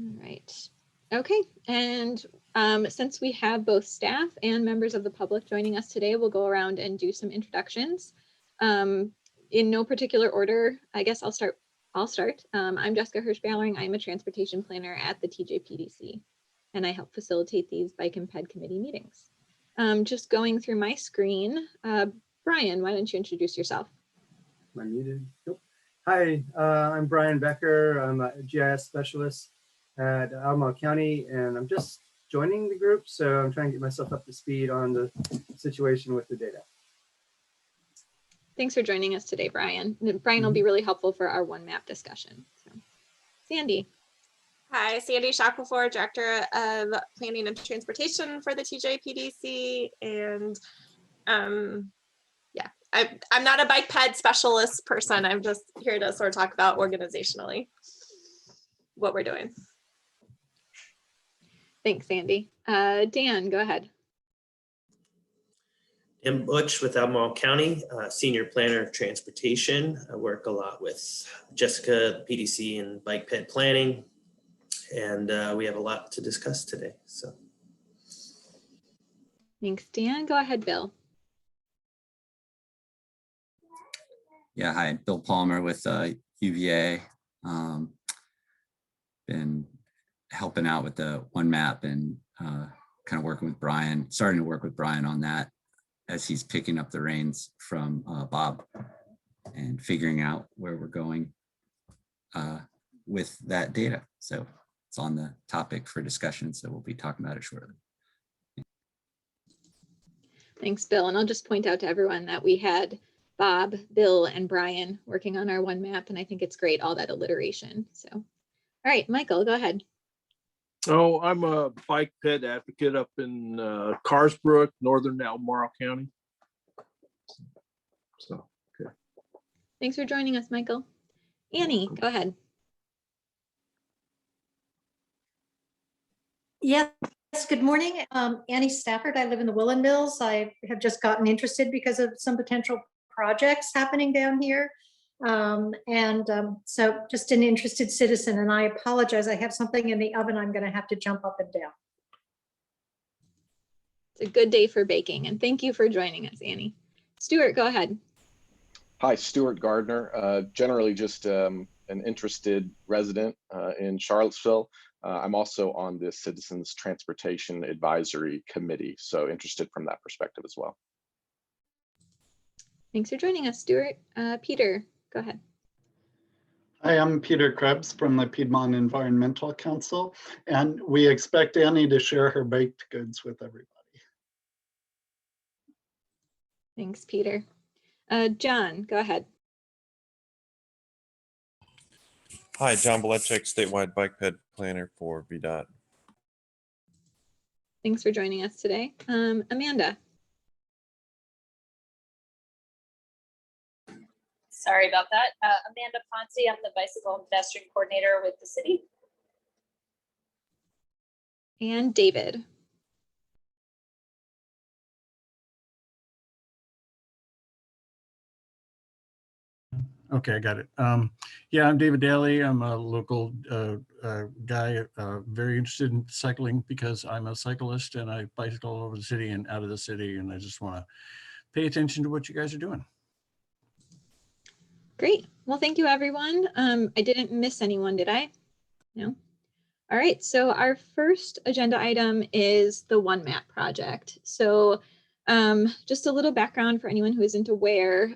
All right. Okay, and since we have both staff and members of the public joining us today, we'll go around and do some introductions. In no particular order, I guess I'll start. I'm Jessica Hirsch-Ballering. I'm a transportation planner at the TJPDC, and I help facilitate these Bike and Ped committee meetings. Just going through my screen, Brian, why don't you introduce yourself? Am I muted? Nope. Hi, I'm Brian Becker. I'm a GIS specialist at Albemarle County, and I'm just joining the group, so I'm trying to get myself up to speed on the situation with the data. Thanks for joining us today, Brian. Brian will be really helpful for our one map discussion. So, Sandy. Hi, Sandy Shackelford, Director of Planning and Transportation for the TJPDC. And yeah, I'm not a bike ped specialist person. I'm just here to sort of talk about organizationally what we're doing. Thanks, Sandy. Dan, go ahead. I'm Butch with Albemarle County, Senior Planner of Transportation. I work a lot with Jessica, the PDC, and Bike Ped Planning, and we have a lot to discuss today. So, thanks, Dan. Go ahead, Bill. Yeah, hi, Bill Palmer with UVA. Been helping out with the one map and kind of working with Brian, starting to work with Brian on that as he's picking up the reins from Bob and figuring out where we're going with that data. So it's on the topic for discussion, so we'll be talking about it shortly. Thanks, Bill. And I'll just point out to everyone that we had Bob, Bill, and Brian working on our one map, and I think it's great, all that alliteration. So, all right, Michael, go ahead. Oh, I'm a bike ped advocate up in Carsbrook, northern Albemarle County. So, okay. Thanks for joining us, Michael. Annie, go ahead. Yes, good morning. Annie Stafford. I live in the Willen Mills. I have just gotten interested because of some potential projects happening down here. So just an interested citizen, and I apologize. I have something in the oven. I'm going to have to jump up and down. It's a good day for baking, and thank you for joining us, Annie. Stuart, go ahead. Hi, Stuart Gardner. Generally just an interested resident in Charlottesville. I'm also on the Citizens Transportation Advisory Committee, so interested from that perspective as well. Thanks for joining us, Stuart. Peter, go ahead. Hi, I'm Peter Krebs from the Piedmont Environmental Council, and we expect Annie to share her baked goods with everybody. Thanks, Peter. John, go ahead. Hi, John Belechek, statewide bike ped planner for VDOT. Thanks for joining us today. Amanda. Sorry about that. Amanda Ponce, I'm the bicycle and pedestrian coordinator with the city. And David. Okay, I got it. Yeah, I'm David Daly. I'm a local guy, very interested in cycling because I'm a cyclist and I bicycle all over the city and out of the city, and I just want to pay attention to what you guys are doing. Great. Well, thank you, everyone. I didn't miss anyone, did I? No. All right. So our first agenda item is the One Map project. So just a little background for anyone who isn't aware,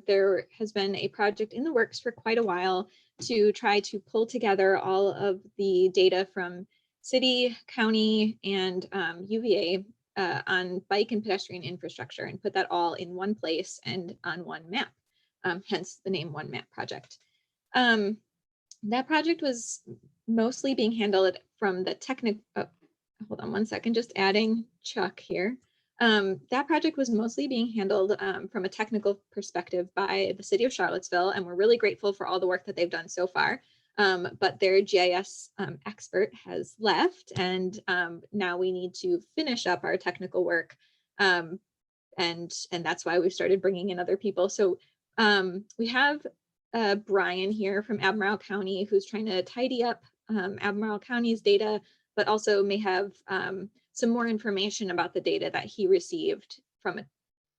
there has been a project in the works for quite a while to try to pull together all of the data from city, county, and UVA on bike and pedestrian infrastructure and put that all in one place and on one map. Hence the name One Map Project. That project was mostly being handled from the technical, hold on one second, just adding Chuck here. That project was mostly being handled from a technical perspective by the city of Charlottesville, and we're really grateful for all the work that they've done so far. But their GIS expert has left, and now we need to finish up our technical work, and that's why we've started bringing in other people. So we have Brian here from Albemarle County who's trying to tidy up Albemarle County's data, but also may have some more information about the data that he received from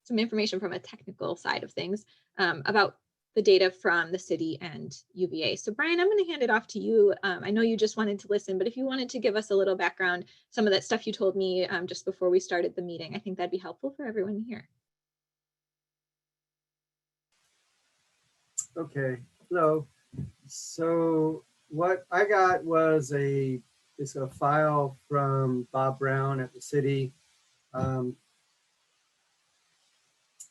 some information from a technical side of things about the data from the city and UVA. So Brian, I'm going to hand it off to you. I know you just wanted to listen, but if you wanted to give us a little background, some of that stuff you told me just before we started the meeting, I think that'd be helpful for everyone to hear. Okay, hello. So what I got was it's a file from Bob Brown at the city.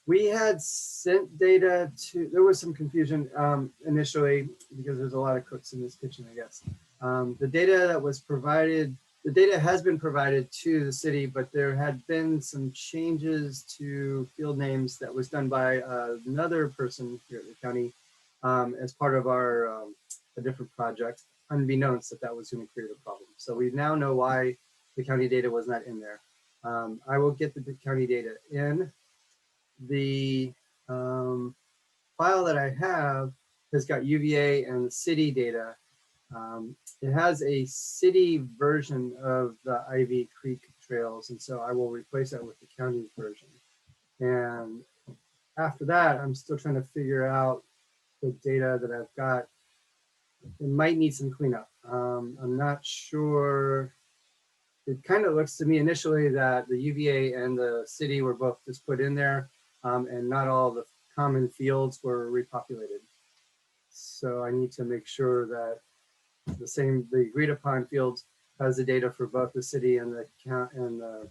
We had sent data to, there was some confusion initially because there's a lot of cooks in this kitchen, I guess. The data that was provided, the data has been provided to the city, but there had been some changes to field names that was done by another person here at the county as part of our a different project, unbeknownst that that was going to create a problem. So we now know why the county data was not in there. I will get the county data in. The file that I have has got UVA and the city data. It has a city version of the Ivy Creek trails, and so I will replace that with the county's version. And after that, I'm still trying to figure out the data that I've got. It might need some cleanup. I'm not sure. It kind of looks to me initially that the UVA and the city were both just put in there, and not all the common fields were repopulated. So I need to make sure that the agreed upon fields has the data for both the city and the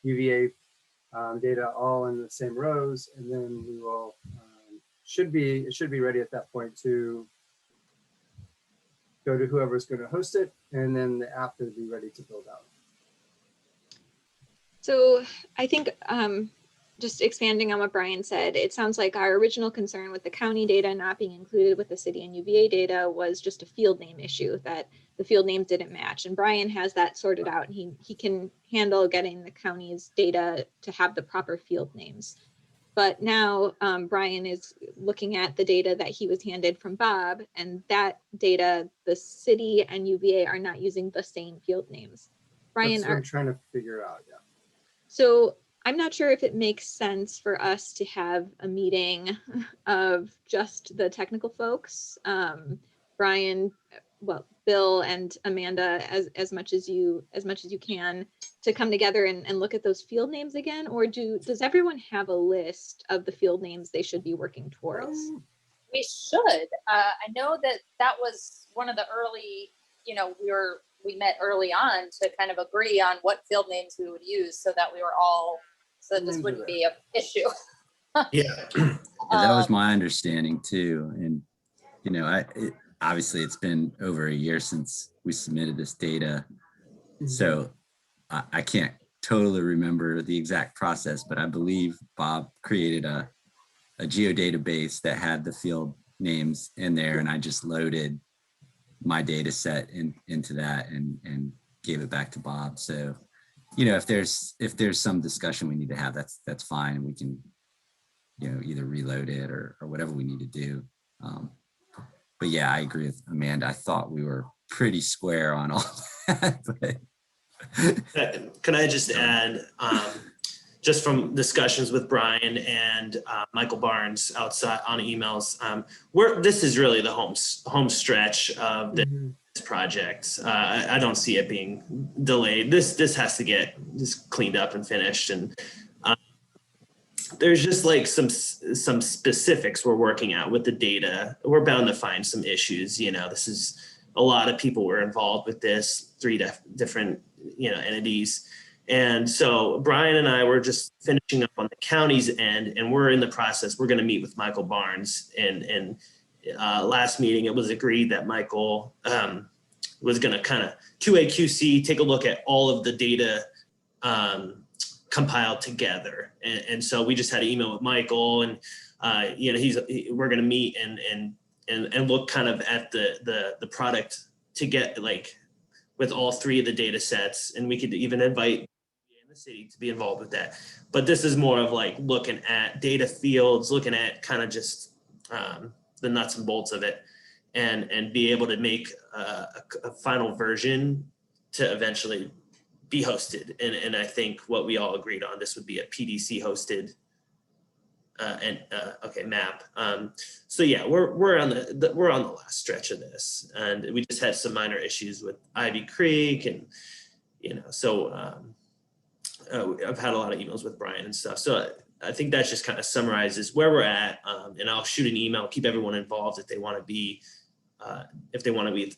UVA data all in the same rows, and then we will it should be ready at that point to go to whoever's going to host it, and then the app will be ready to build out. So I think just expanding on what Brian said, it sounds like our original concern with the county data not being included with the city and UVA data was just a field name issue, that the field names didn't match. And Brian has that sorted out, and he can handle getting the county's data to have the proper field names. But now Brian is looking at the data that he was handed from Bob, and that data, the city and UVA are not using the same field names. Brian, that's what I'm trying to figure out, yeah. So I'm not sure if it makes sense for us to have a meeting of just the technical folks, Brian, well, Bill and Amanda, as much as you can, to come together and look at those field names again, or does everyone have a list of the field names they should be working towards? We should. I know that was one of the early, we met early on to kind of agree on what field names we would use so that we were all, so that this wouldn't be an issue. Yeah. That was my understanding too. And, obviously it's been over a year since we submitted this data. So I can't totally remember the exact process, but I believe Bob created a geodatabase that had the field names in there, and I just loaded my data set into that and gave it back to Bob. So, if there's some discussion we need to have, that's fine. And we can, either reload it or whatever we need to do. But yeah, I agree with Amanda. I thought we were pretty square on all that. But can I just add, just from discussions with Brian and Michael Barnes outside on emails, this is really the home stretch of this project. I don't see it being delayed. This has to get just cleaned up and finished, and there's just like some specifics we're working out with the data. We're bound to find some issues. This is a lot of people were involved with this, 3 different entities. And so Brian and I were just finishing up on the county's end, and we're in the process. We're going to meet with Michael Barnes. And last meeting, it was agreed that Michael was going to kind of QA/QC, take a look at all of the data compiled together. And so we just had an email with Michael, and we're going to meet and look kind of at the product to get with all 3 of the data sets, and we could even invite the city to be involved with that. But this is more of looking at data fields, looking at kind of just the nuts and bolts of it. and be able to make a final version to eventually be hosted. And I think what we all agreed on, this would be a PDC hosted map. So yeah, we're on the last stretch of this, and we just had some minor issues with Ivy Creek, and so I've had a lot of emails with Brian and stuff. So I think that just kind of summarizes where we're at. And I'll shoot an email, keep everyone involved if they want to be,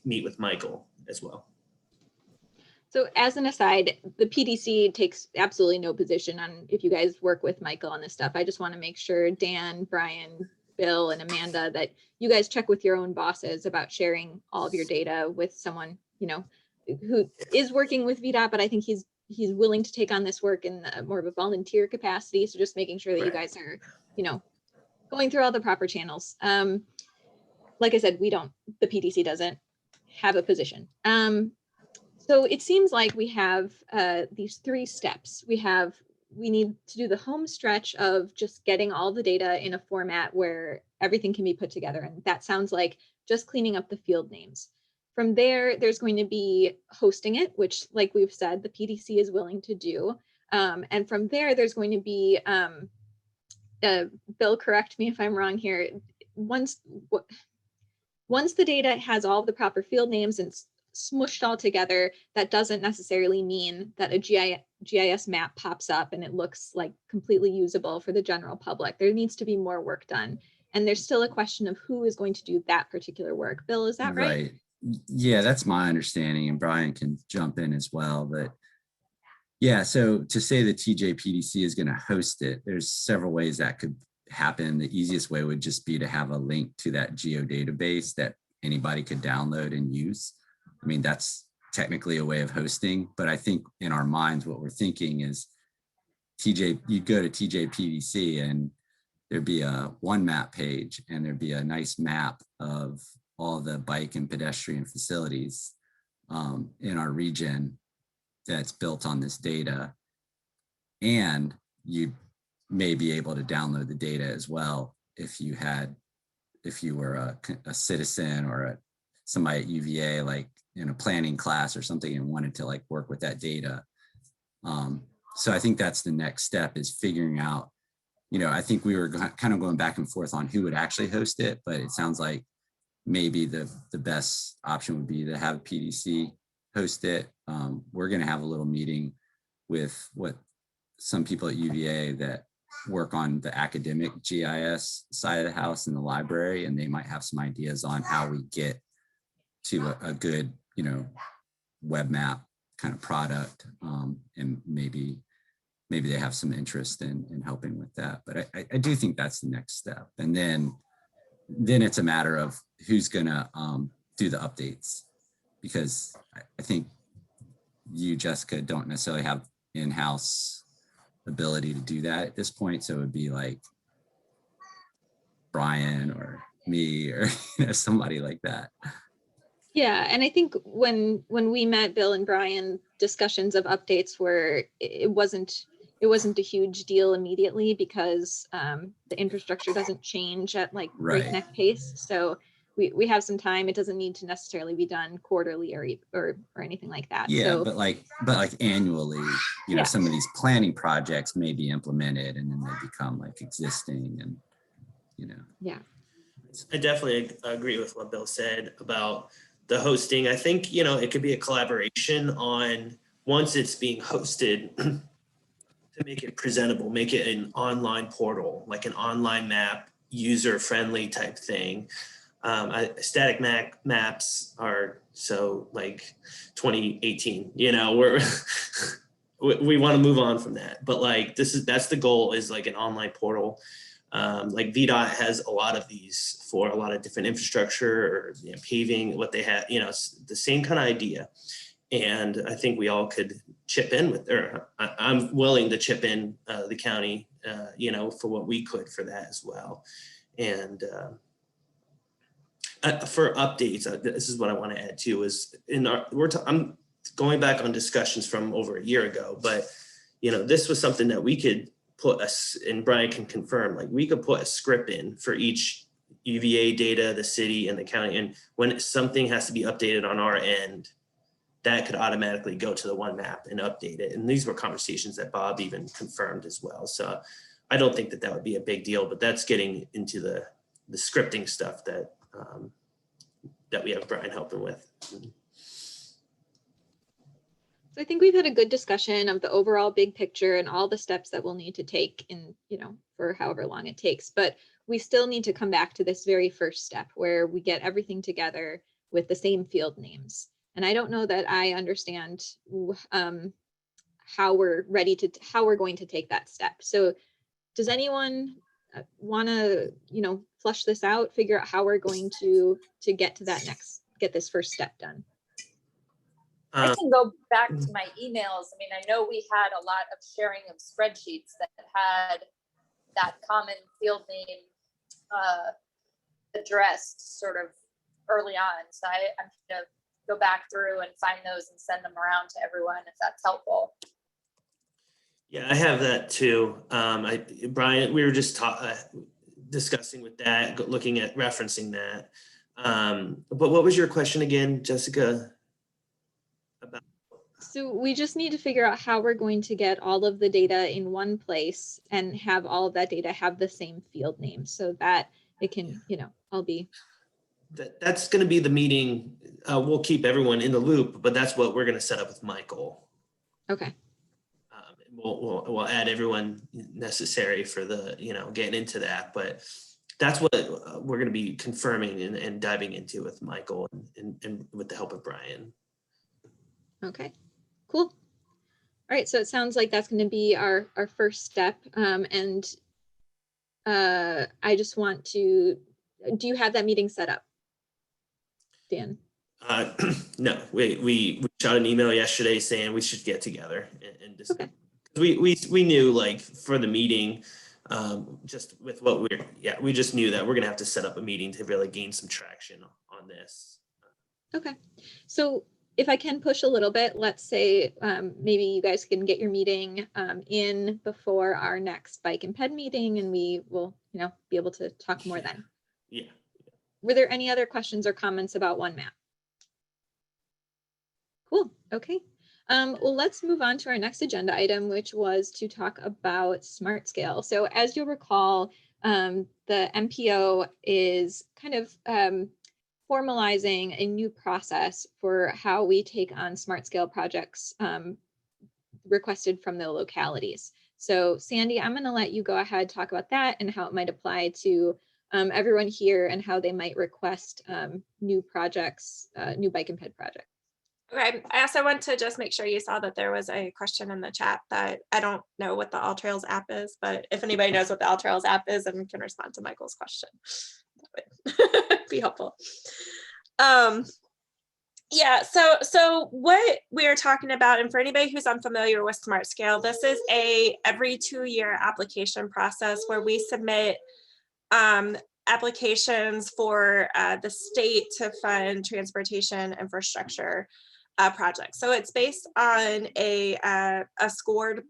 meet with Michael as well. So as an aside, the PDC takes absolutely no position on if you guys work with Michael on this stuff. I just want to make sure Dan, Brian, Bill, and Amanda, that you guys check with your own bosses about sharing all of your data with someone, who is working with VDOT, but I think he's willing to take on this work in more of a volunteer capacity. So just making sure that you guys are, going through all the proper channels. Like I said, the PDC doesn't have a position. So it seems like we have these 3 steps. We need to do the home stretch of just getting all the data in a format where everything can be put together. And that sounds like just cleaning up the field names. From there, there's going to be hosting it, which, like we've said, the PDC is willing to do. And from there, there's going to be, Bill, correct me if I'm wrong here. Once the data has all of the proper field names and smushed all together, that doesn't necessarily mean that a GIS map pops up and it looks like completely usable for the general public. There needs to be more work done. And there's still a question of who is going to do that particular work. Bill, is that right? Yeah, that's my understanding, and Brian can jump in as well. But yeah, so to say that TJPDC is going to host it, there's several ways that could happen. The easiest way would just be to have a link to that geodatabase that anybody could download and use. I mean, that's technically a way of hosting, but I think in our minds, what we're thinking is you'd go to TJPDC and there'd be a one map page, and there'd be a nice map of all the bike and pedestrian facilities in our region that's built on this data. And you may be able to download the data as well if you were a citizen or somebody at UVA, like in a planning class or something, and wanted to like work with that data. So I think that's the next step, is figuring out, I think we were kind of going back and forth on who would actually host it, but it sounds like maybe the best option would be to have a PDC host it. We're going to have a little meeting with some people at UVA that work on the academic GIS side of the house in the library, and they might have some ideas on how we get to a good, web map kind of product, and maybe they have some interest in helping with that. But I do think that's the next step, and then it's a matter of who's gonna do the updates, because I think you, Jessica, don't necessarily have in-house ability to do that at this point. So it would be like Brian or me or somebody like that. Yeah, and I think when we met, Bill and Brian, discussions of updates were, it wasn't a huge deal immediately, because the infrastructure doesn't change at like breakneck pace. So we have some time. It doesn't need to necessarily be done quarterly or anything like that. Yeah, so, but like annually, some of these planning projects may be implemented, and then they become like existing, and Yeah. I definitely agree with what Bill said about the hosting. I think, it could be a collaboration on, once it's being hosted, to make it presentable, make it an online portal, like an online map, user-friendly type thing. Static maps are so like 2018, we want to move on from that. But like, that's the goal, is like an online portal. Like VDOT has a lot of these for a lot of different infrastructure or paving, what they have, it's the same kind of idea. And I think we all could chip in I'm willing to chip in the county, for what we could for that as well. And for updates, this is what I want to add too, is I'm going back on discussions from over a year ago, but this was something that we could put and Brian can confirm, like we could put a script in for each UVA data, the city and the county. And when something has to be updated on our end, that could automatically go to the one map and update it. And these were conversations that Bob even confirmed as well. So I don't think that that would be a big deal, but that's getting into the scripting stuff that that we have Brian helping with. So I think we've had a good discussion of the overall big picture and all the steps that we'll need to take in, for however long it takes. But we still need to come back to this very first step where we get everything together with the same field names. And I don't know that I understand how we're going to take that step. So does anyone want to, flush this out, figure out how we're going to get to that get this first step done? I can go back to my emails. I mean, I know we had a lot of sharing of spreadsheets that had that common field name addressed sort of early on. So I'm going to go back through and find those and send them around to everyone if that's helpful. Yeah, I have that too. Brian, we were just discussing with that, looking at referencing that. But what was your question again, Jessica? So we just need to figure out how we're going to get all of the data in one place and have all of that data have the same field name so that it can, all be. That's going to be the meeting. We'll keep everyone in the loop, but that's what we're going to set up with Michael. Okay. We'll add everyone necessary for the, getting into that, but that's what we're going to be confirming and diving into with Michael and with the help of Brian. Okay, cool. All right, so it sounds like that's going to be our first step. And I just want to, do you have that meeting set up, Dan? No, we shot an email yesterday saying we should get together and just, okay. We knew, like, for the meeting, just with what we just knew that we're going to have to set up a meeting to really gain some traction on this. Okay, so if I can push a little bit, let's say maybe you guys can get your meeting in before our next Bike and Ped meeting, and we will, be able to talk more then. Yeah. Were there any other questions or comments about one map? Cool. Okay. Well, let's move on to our next agenda item, which was to talk about Smart Scale. So as you'll recall, the MPO is kind of formalizing a new process for how we take on Smart Scale projects requested from the localities. So Sandy, I'm going to let you go ahead, talk about that and how it might apply to everyone here and how they might request new projects, new Bike and Ped projects. Okay, I also want to just make sure you saw that there was a question in the chat that I don't know what the All Trails app is, but if anybody knows what the All Trails app is and can respond to Michael's question, that would be helpful. Yeah, so what we are talking about, and for anybody who's unfamiliar with Smart Scale, this is a every 2-year application process where we submit applications for the state to fund transportation infrastructure projects. So it's based on a scored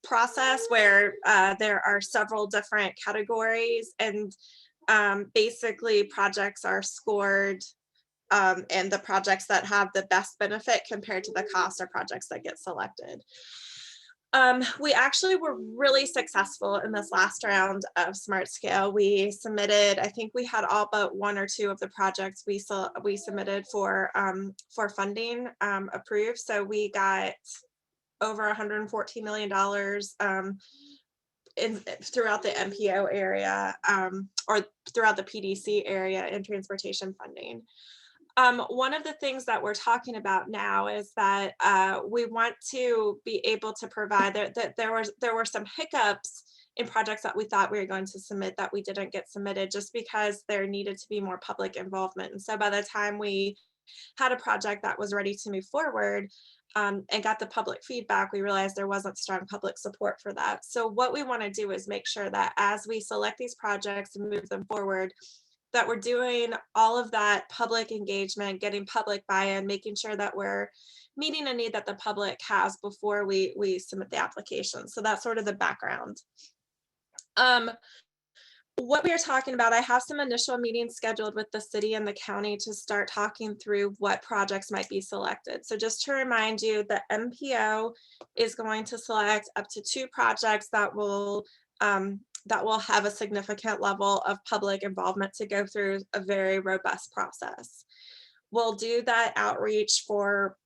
process where there are several different categories, and basically projects are scored, and the projects that have the best benefit compared to the cost are projects that get selected. We actually were really successful in this last round of Smart Scale. We submitted, I think we had all but 1 or 2 of the projects we submitted for funding approved. So we got over $114 million throughout the MPO area, or throughout the PDC area in transportation funding. One of the things that we're talking about now is that we want to be able to provide that there were some hiccups in projects that we thought we were going to submit that we didn't get submitted just because there needed to be more public involvement. And so by the time we had a project that was ready to move forward and got the public feedback, we realized there wasn't strong public support for that. So what we want to do is make sure that as we select these projects and move them forward, that we're doing all of that public engagement, getting public buy-in, making sure that we're meeting a need that the public has before we submit the application. So that's sort of the background. what we are talking about, I have some initial meetings scheduled with the city and the county to start talking through what projects might be selected. So just to remind you, the MPO is going to select up to 2 projects that will have a significant level of public involvement to go through a very robust process. We'll do that outreach for,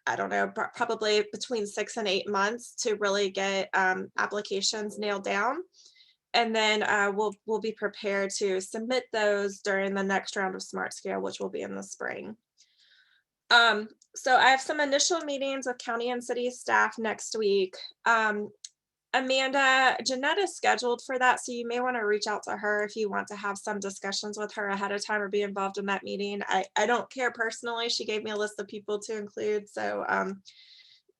I don't know, probably between 6 and 8 months to really get applications nailed down. And then we'll be prepared to submit those during the next round of Smart Scale, which will be in the spring. So I have some initial meetings with county and city staff next week. Amanda, Jeanette is scheduled for that, so you may want to reach out to her if you want to have some discussions with her ahead of time or be involved in that meeting. I don't care personally. She gave me a list of people to include, so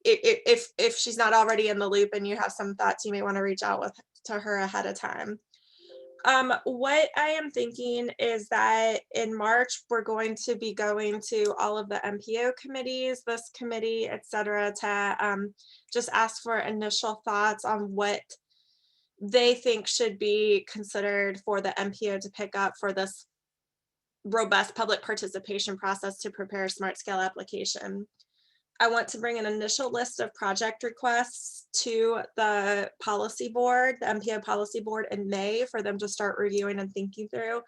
if she's not already in the loop and you have some thoughts, you may want to reach out to her ahead of time. What I am thinking is that in March, we're going to be going to all of the MPO committees, this committee, et cetera, to just ask for initial thoughts on what they think should be considered for the MPO to pick up for this robust public participation process to prepare a Smart Scale application. I want to bring an initial list of project requests to the policy board, the MPO policy board in May for them to start reviewing and thinking through.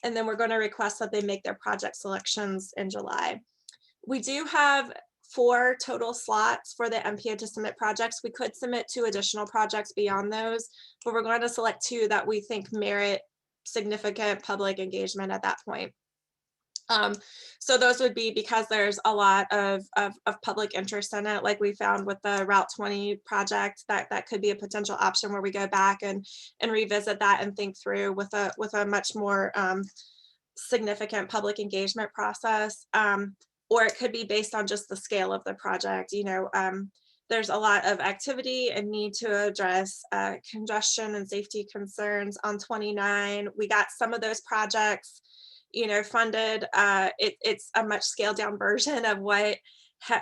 And then we're going to request that they make their project selections in July. We do have 4 total slots for the MPO to submit projects. We could submit 2 additional projects beyond those, but we're going to select 2 that we think merit significant public engagement at that point. So those would be because there's a lot of public interest in it, like we found with the Route 20 project, that could be a potential option where we go back and revisit that and think through with a much more significant public engagement process. Or it could be based on just the scale of the project. You know, there's a lot of activity and need to address congestion and safety concerns on 29. We got some of those projects, you know, funded. It's a much scaled down version of what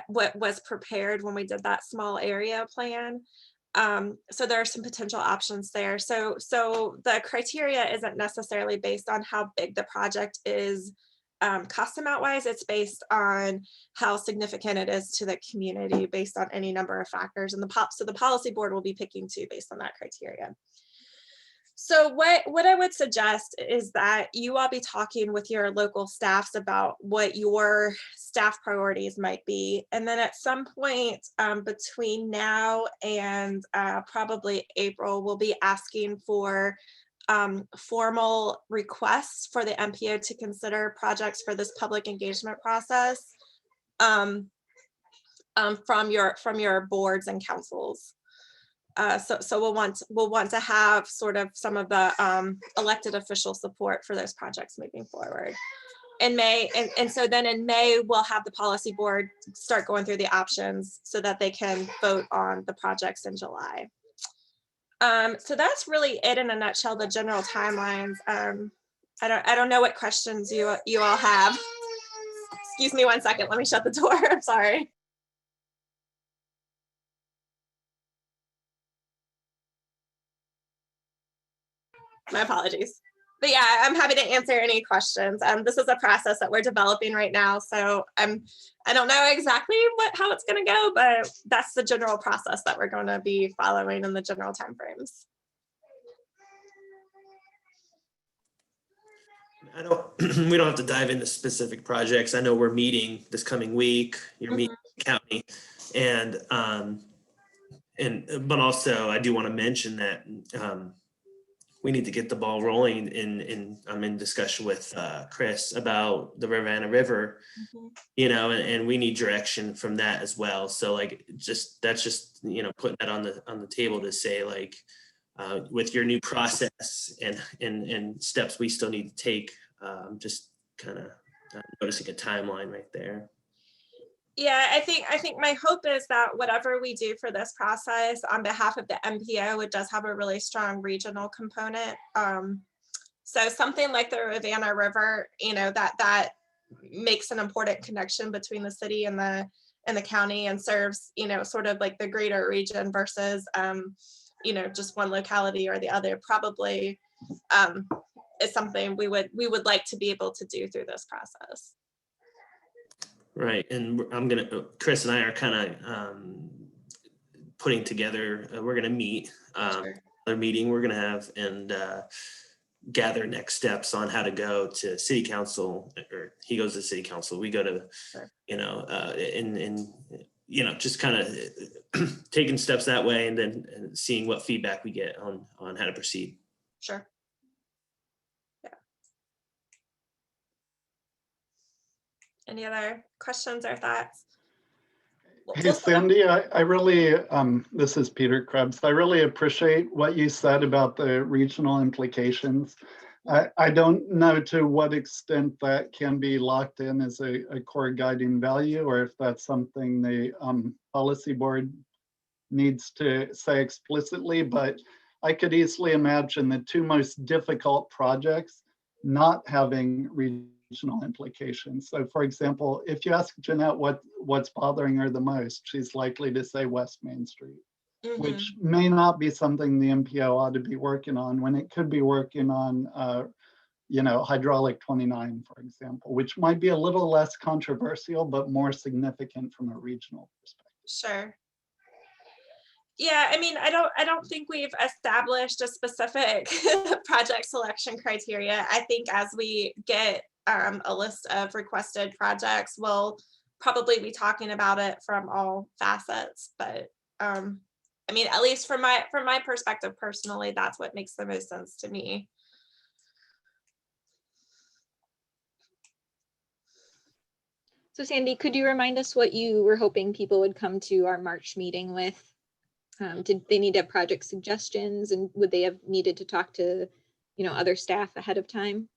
was prepared when we did that small area plan. So there are some potential options there. So the criteria isn't necessarily based on how big the project is cost amount wise. It's based on how significant it is to the community based on any number of factors. And the policy board will be picking 2 based on that criteria. So what I would suggest is that you all be talking with your local staffs about what your staff priorities might be. And then at some point between now and probably April, we'll be asking for formal requests for the MPO to consider projects for this public engagement process from your boards and councils. So we'll want to have sort of some of the elected official support for those projects moving forward in May. And so then in May, we'll have the policy board start going through the options so that they can vote on the projects in July. So that's really it in a nutshell, the general timelines. I don't know what questions you all have. Excuse me 1 second, let me shut the door, I'm sorry. My apologies. But yeah, I'm happy to answer any questions. This is a process that we're developing right now. So I don't know exactly how it's going to go, but that's the general process that we're going to be following in the general timeframes. We don't have to dive into specific projects. I know we're meeting this coming week. You're meeting the county, but also I do want to mention that we need to get the ball rolling. I'm in discussion with Chris about the Rivanna River, you know, and we need direction from that as well. So like, that's just, you know, putting that on the table to say like, with your new process and steps we still need to take, just kind of noticing a timeline right there. Yeah, I think my hope is that whatever we do for this process on behalf of the MPO, it does have a really strong regional component. So something like the Rivanna River, you know, that makes an important connection between the city and the county and serves, you know, sort of like the greater region versus, you know, just one locality or the other. Probably is something we would like to be able to do through this process. Right, and Chris and I are kind of putting together, we're gonna meet, Sure. a meeting we're gonna have and gather next steps on how to go to city council, or he goes to city council, we go to, Sure. Just kind of taking steps that way, and then seeing what feedback we get on how to proceed. Sure. Yeah. Any other questions or thoughts? Hey, Sandy, I really, this is Peter Krebs. I really appreciate what you said about the regional implications. I don't know to what extent that can be locked in as a core guiding value, or if that's something the policy board needs to say explicitly, but I could easily imagine the two most difficult projects not having regional implications. So for example, if you ask Jeanette what's bothering her the most, she's likely to say West Main Street, which may not be something the MPO ought to be working on, when it could be working on hydraulic 29, for example, which might be a little less controversial, but more significant from a regional perspective. Sure. Yeah, I mean, I don't think we've established a specific project selection criteria. I think as we get a list of requested projects, we'll probably be talking about it from all facets. But I mean, at least from my perspective personally, that's what makes the most sense to me. So Sandy, could you remind us what you were hoping people would come to our March meeting with? Did they need to have project suggestions, and would they have needed to talk to, other staff ahead of time?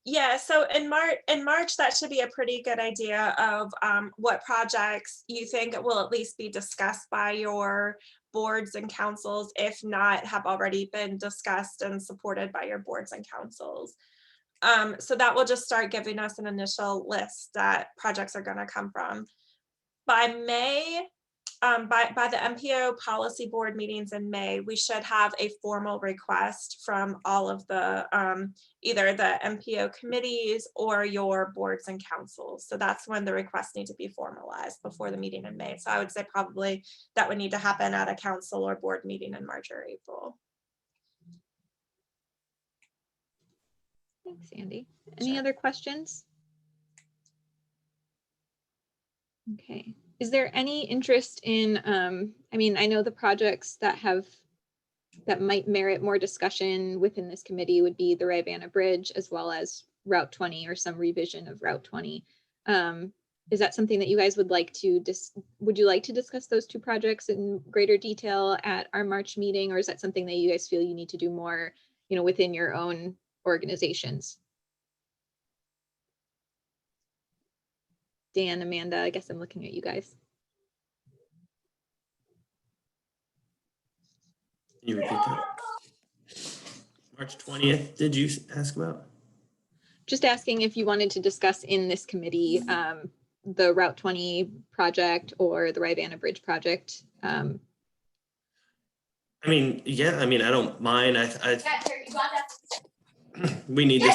Yeah, so in March, that should be a pretty good idea of what projects you think will at least be discussed by your boards and councils, if not have already been discussed and supported by your boards and councils. So that will just start giving us an initial list that projects are going to come from. By May, by the MPO policy board meetings in May, we should have a formal request from all of the either the MPO committees or your boards and councils. So that's when the requests need to be formalized before the meeting in May. So I would say probably that would need to happen at a council or board meeting in March or April. Thanks, Sandy. Any other questions? Okay. Is there any interest in, I mean, I know the projects that might merit more discussion within this committee would be the Rivanna Bridge, as well as Route 20 or some revision of Route 20. Is that something that you guys would like to would you like to discuss those two projects in greater detail at our March meeting, or is that something that you guys feel you need to do more, within your own organizations? Dan, Amanda, I guess I'm looking at you guys. Can you repeat that? March 20th, did you ask about? Just asking if you wanted to discuss in this committee the Route 20 project or the Rivanna Bridge project. I mean, yeah, I mean, I don't mind. We need to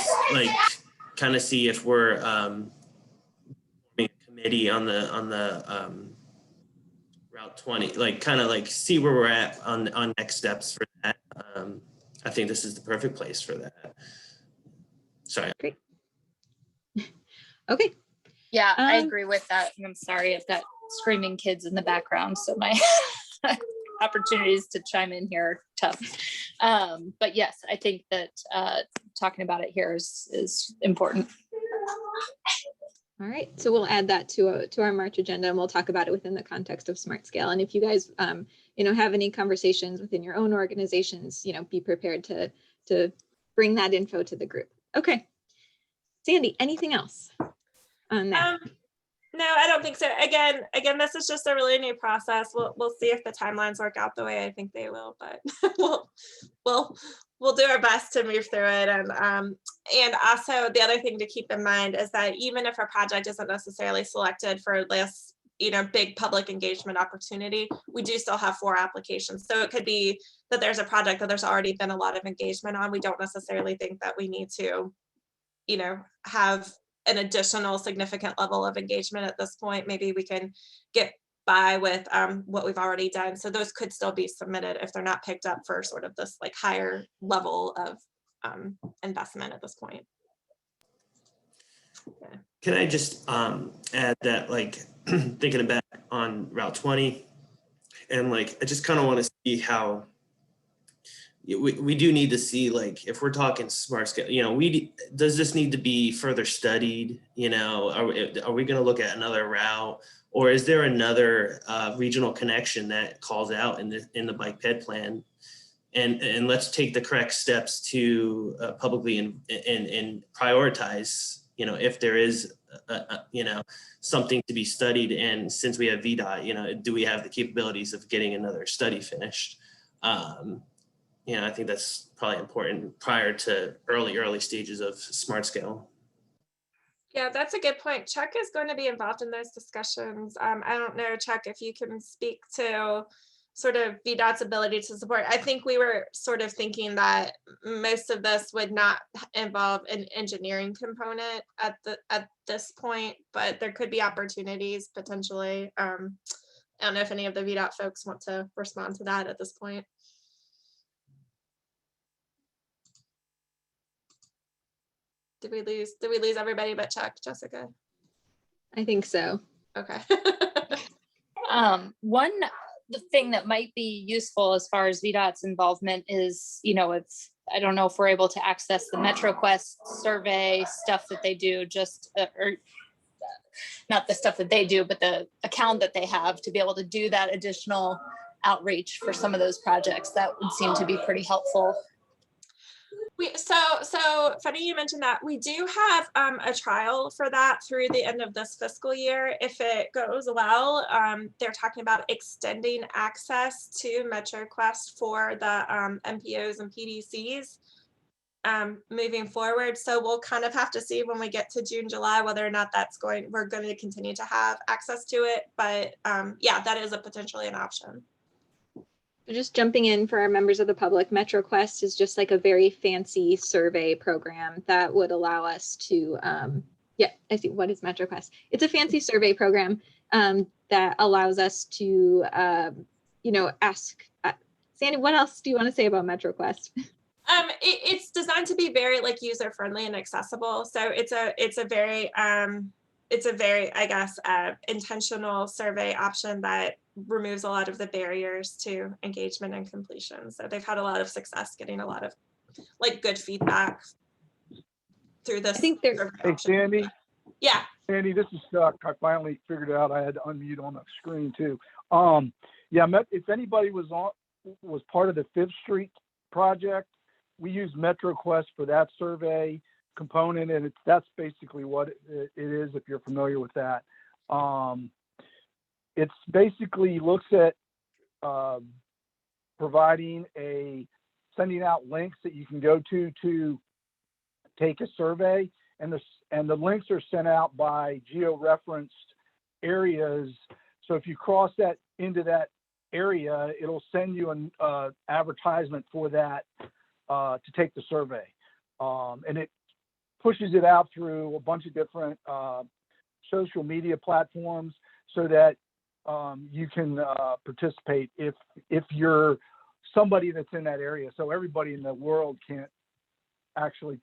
kind of see if we're forming a committee on the Route 20, kind of see where we're at on next steps for that. I think this is the perfect place for that. Sorry. Great. Okay. Yeah, I agree with that. And I'm sorry, I've got screaming kids in the background, so my opportunities to chime in here are tough. But yes, I think that talking about it here is important. All right, so we'll add that to our March agenda, and we'll talk about it within the context of Smart Scale. And if you guys, have any conversations within your own organizations, be prepared to bring that info to the group. Okay, Sandy, anything else on that? No, I don't think so. Again, this is just a really new process. We'll see if the timelines work out the way I think they will, but we'll do our best to move through it. And also the other thing to keep in mind is that even if a project isn't necessarily selected for this big public engagement opportunity, we do still have 4 applications. So it could be that there's a project that there's already been a lot of engagement on. We don't necessarily think that we need to, have an additional significant level of engagement at this point. Maybe we can get by with what we've already done. So those could still be submitted if they're not picked up for sort of this like higher level of investment at this point. Yeah. Can I just add that, like, thinking back on Route 20, and like, I just kind of want to see how we do need to see, like, if we're talking smart scale, does this need to be further studied? Are we going to look at another route, or is there another regional connection that calls out in the bike ped plan? And let's take the correct steps to publicly and prioritize, if there is, something to be studied. And since we have VDOT, do we have the capabilities of getting another study finished? I think that's probably important prior to early stages of smart scale. Yeah, that's a good point. Chuck is going to be involved in those discussions. I don't know, Chuck, if you can speak to sort of VDOT's ability to support. I think we were sort of thinking that most of this would not involve an engineering component at this point, but there could be opportunities potentially. I don't know if any of the VDOT folks want to respond to that at this point. Did we lose everybody but Chuck, Jessica? I think so. Okay. The thing that might be useful as far as VDOT's involvement is, I don't know if we're able to access the MetroQuest survey stuff that they do, or not the stuff that they do, but the account that they have to be able to do that additional outreach for some of those projects. That would seem to be pretty helpful. So funny you mentioned that. We do have a trial for that through the end of this fiscal year. If it goes well, they're talking about extending access to MetroQuest for the MPOs and PDCs moving forward. So we'll kind of have to see when we get to June, July, whether or not we're going to continue to have access to it. But yeah, that is potentially an option. Just jumping in for our members of the public, MetroQuest is just like a very fancy survey program that would allow us to, I see, what is MetroQuest? It's a fancy survey program that allows us to, ask, Sandy, what else do you want to say about MetroQuest? It's designed to be very like user friendly and accessible. So it's a very, I guess, intentional survey option that removes a lot of the barriers to engagement and completion. So they've had a lot of success getting a lot of like good feedback through this. I think Hey, Sandy. Yeah. Sandy, this is Chuck. I finally figured out I had to unmute on the screen too. If anybody was part of the 5th Street project, we use MetroQuest for that survey component, and that's basically what it is, if you're familiar with that. It's basically looks at sending out links that you can go to take a survey, and the links are sent out by geo-referenced areas. So if you cross that into that area, it'll send you an advertisement for that to take the survey, and it pushes it out through a bunch of different social media platforms so that you can participate if you're somebody that's in that area. So everybody in the world can't actually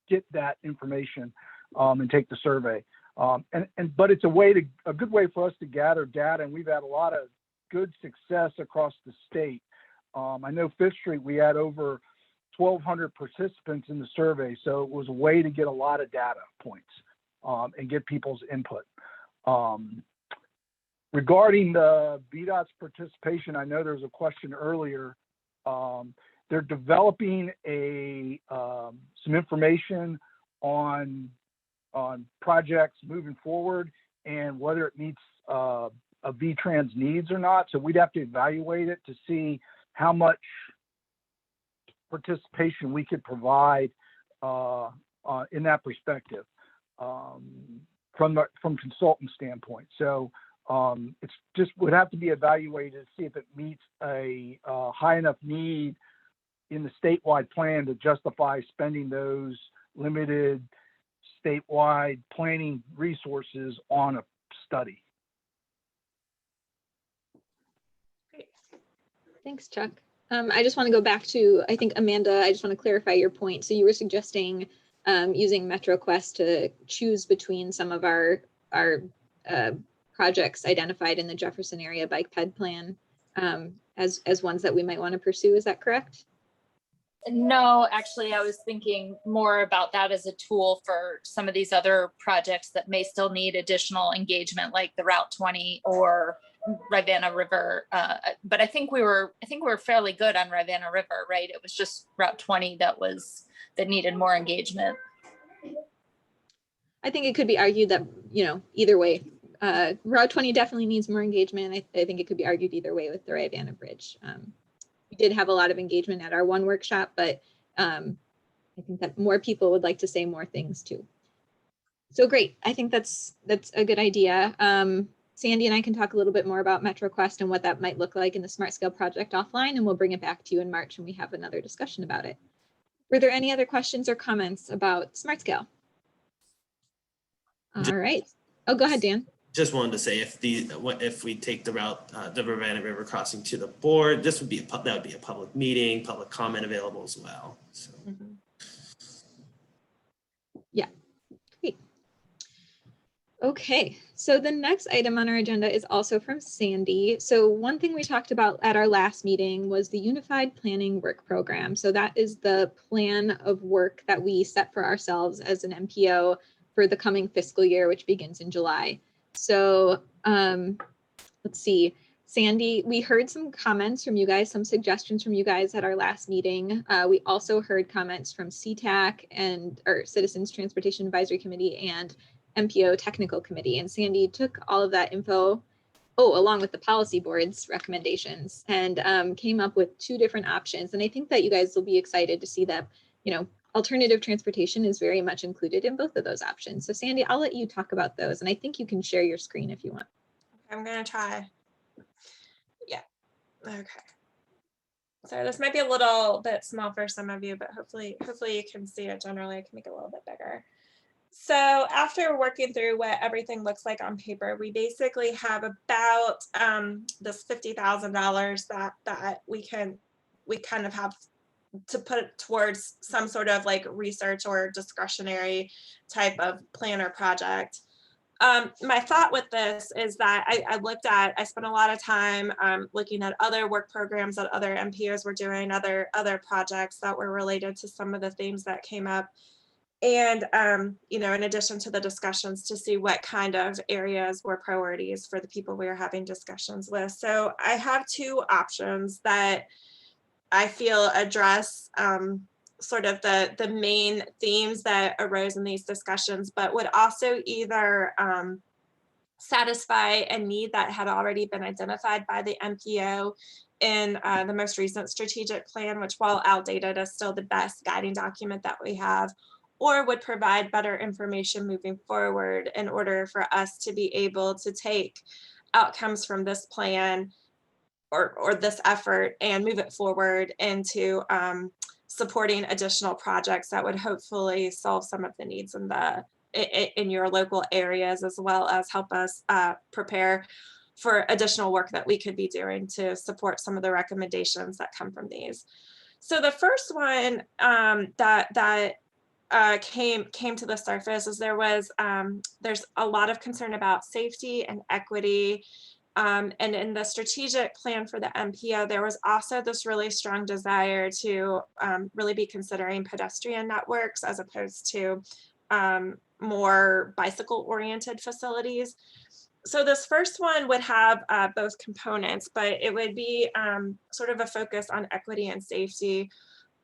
get that information and take the survey. But it's a good way for us to gather data, and we've had a lot of good success across the state. I know 5th Street, we had over 1,200 participants in the survey, so it was a way to get a lot of data points and get people's input. Regarding the VDOT's participation, I know there was a question earlier. They're developing some information on projects moving forward and whether it meets a V-Trans needs or not. So we'd have to evaluate it to see how much participation we could provide in that perspective from consultant standpoint. So It's just would have to be evaluated to see if it meets a high enough need in the statewide plan to justify spending those limited statewide planning resources on a study. Great. Thanks, Chuck. I just want to go back to, I think, Amanda, I just want to clarify your point. So you were suggesting using MetroQuest to choose between some of our projects identified in the Jefferson area bike ped plan as ones that we might want to pursue. Is that correct? No, actually, I was thinking more about that as a tool for some of these other projects that may still need additional engagement, like the Route 20 or Rivanna River. But I think we were fairly good on Rivanna River, right? It was just Route 20 that needed more engagement. I think it could be argued that, you know, either way, Route 20 definitely needs more engagement. I think it could be argued either way with the Rivanna Bridge. We did have a lot of engagement at our one workshop, but I think that more people would like to say more things too. So great. I think that's a good idea. Sandy and I can talk a little bit more about MetroQuest and what that might look like in the Smart Scale project offline, and we'll bring it back to you in March when we have another discussion about it. Were there any other questions or comments about Smart Scale? All right. Oh, go ahead, Dan. Just wanted to say if we take the route, the Rivanna River crossing to the board, that would be a public meeting, public comment available as well. So. Yeah, great. Okay, so the next item on our agenda is also from Sandy. So one thing we talked about at our last meeting was the Unified Planning Work Program. So that is the plan of work that we set for ourselves as an MPO for the coming fiscal year, which begins in July. So let's see, Sandy, we heard some comments from you guys, some suggestions from you guys at our last meeting. We also heard comments from CTAC and our Citizens Transportation Advisory Committee and MPO Technical Committee. And Sandy took all of that info, along with the policy board's recommendations, and came up with 2 different options. And I think that you guys will be excited to see that, you know, alternative transportation is very much included in both of those options. So Sandy, I'll let you talk about those. And I think you can share your screen if you want. I'm gonna try. Yeah, okay. So this might be a little bit small for some of you, but hopefully you can see it. Generally, I can make it a little bit bigger. So after working through what everything looks like on paper, we basically have about this $50,000 that we kind of have to put towards some sort of like research or discretionary type of plan or project. My thought with this is that I spent a lot of time looking at other work programs that other MPOs were doing, other projects that were related to some of the themes that came up. And, you know, in addition to the discussions, to see what kind of areas were priorities for the people we were having discussions with. So I have 2 options that I feel address sort of the main themes that arose in these discussions, but would also either satisfy a need that had already been identified by the MPO in the most recent strategic plan, which, while outdated, is still the best guiding document that we have, or would provide better information moving forward in order for us to be able to take outcomes from this plan or this effort and move it forward into supporting additional projects that would hopefully solve some of the needs in your local areas, as well as help us prepare for additional work that we could be doing to support some of the recommendations that come from these. So the first one that came to the surface is there's a lot of concern about safety and equity. And in the strategic plan for the MPO, there was also this really strong desire to really be considering pedestrian networks as opposed to more bicycle-oriented facilities. So this first one would have both components, but it would be sort of a focus on equity and safety,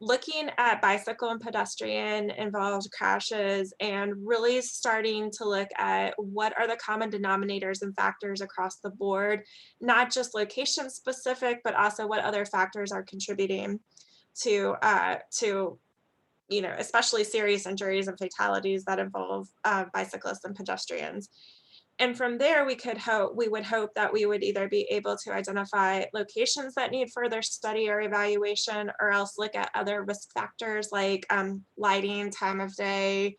looking at bicycle and pedestrian involved crashes and really starting to look at what are the common denominators and factors across the board, not just location specific, but also what other factors are contributing to you know, especially serious injuries and fatalities that involve bicyclists and pedestrians. And from there, we would hope that we would either be able to identify locations that need further study or evaluation, or else look at other risk factors like lighting, time of day,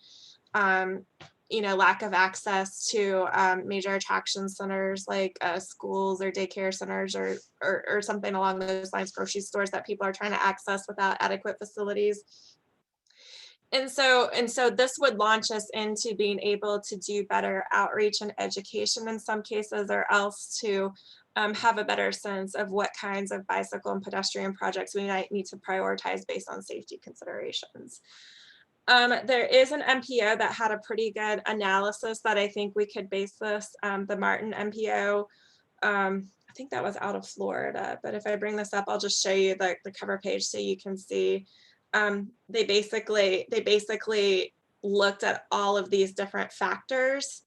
lack of access to major attraction centers like schools or daycare centers or something along those lines, grocery stores that people are trying to access without adequate facilities. And so this would launch us into being able to do better outreach and education in some cases, or else to have a better sense of what kinds of bicycle and pedestrian projects we might need to prioritize based on safety considerations. There is an MPO that had a pretty good analysis that I think we could base this, the Martin MPO. I think that was out of Florida, but if I bring this up, I'll just show you the cover page so you can see. They basically looked at all of these different factors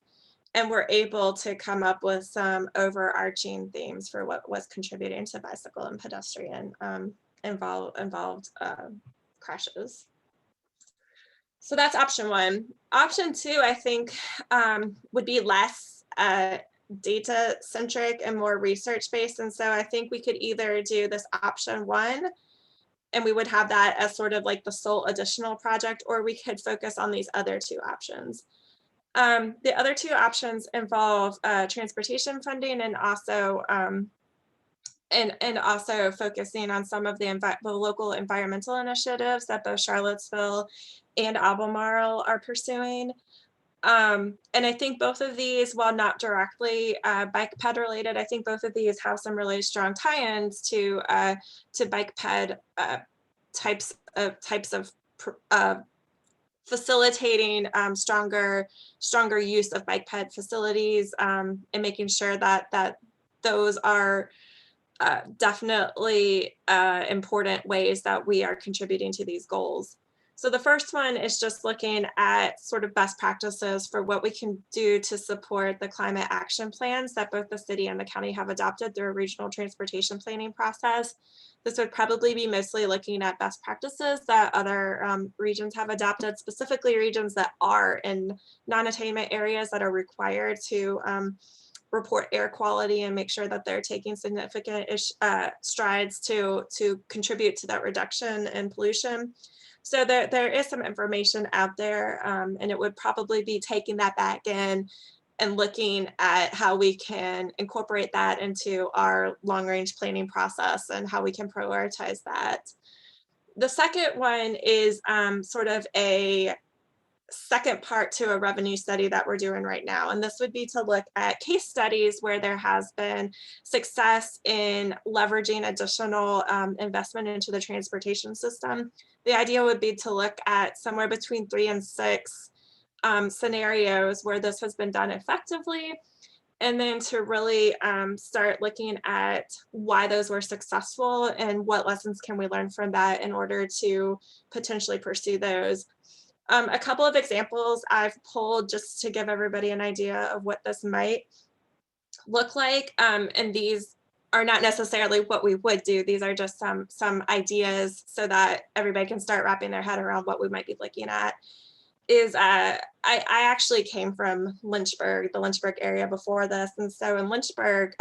and were able to come up with some overarching themes for what was contributing to bicycle and pedestrian involved crashes. So that's option one. Option two, I think, would be less data centric and more research based. And so I think we could either do this option one, and we would have that as sort of like the sole additional project, or we could focus on these other two options. The other two options involve transportation funding and also also focusing on some of the local environmental initiatives that both Charlottesville and Albemarle are pursuing. And I think both of these, while not directly bike ped related, I think both of these have some really strong tie-ins to bike ped types of facilitating stronger use of bike ped facilities, and making sure that those are definitely important ways that we are contributing to these goals. So the first one is just looking at sort of best practices for what we can do to support the climate action plans that both the city and the county have adopted through a regional transportation planning process. This would probably be mostly looking at best practices that other regions have adopted, specifically regions that are in non-attainment areas that are required to report air quality and make sure that they're taking significant strides to contribute to that reduction in pollution. So there is some information out there, and it would probably be taking that back in and looking at how we can incorporate that into our long-range planning process and how we can prioritize that. The second one is sort of a second part to a revenue study that we're doing right now. And this would be to look at case studies where there has been success in leveraging additional investment into the transportation system. The idea would be to look at somewhere between 3 and 6 scenarios where this has been done effectively, and then to really start looking at why those were successful and what lessons can we learn from that in order to potentially pursue those. A couple of examples I've pulled just to give everybody an idea of what this might look like. And these are not necessarily what we would do. These are just some ideas so that everybody can start wrapping their head around what we might be looking at. I actually came from Lynchburg, the Lynchburg area before this. And so in Lynchburg,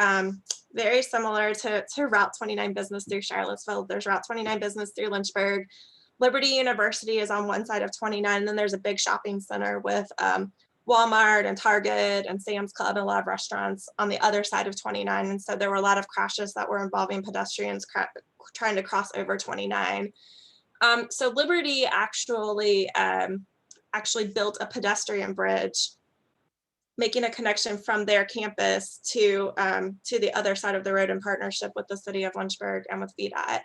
very similar to Route 29 business through Charlottesville, there's Route 29 business through Lynchburg. Liberty University is on one side of 29, and then there's a big shopping center with Walmart and Target and Sam's Club and a lot of restaurants on the other side of 29. And so there were a lot of crashes that were involving pedestrians trying to cross over 29. So Liberty actually built a pedestrian bridge, making a connection from their campus to the other side of the road in partnership with the city of Lynchburg and with VDOT.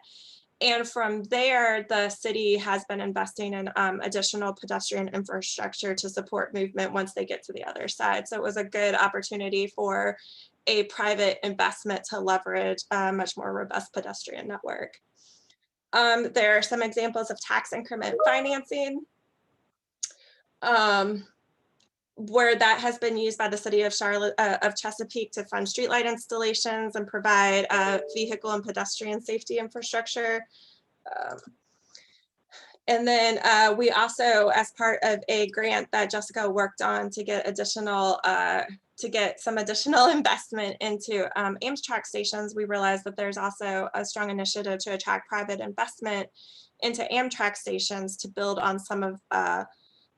And from there, the city has been investing in additional pedestrian infrastructure to support movement once they get to the other side. So it was a good opportunity for a private investment to leverage a much more robust pedestrian network. There are some examples of tax increment financing, where that has been used by the city of Chesapeake to fund streetlight installations and provide vehicle and pedestrian safety infrastructure. And then we also, as part of a grant that Jessica worked on to get additional to get some additional investment into Amtrak stations, we realized that there's also a strong initiative to attract private investment into Amtrak stations to build on some of,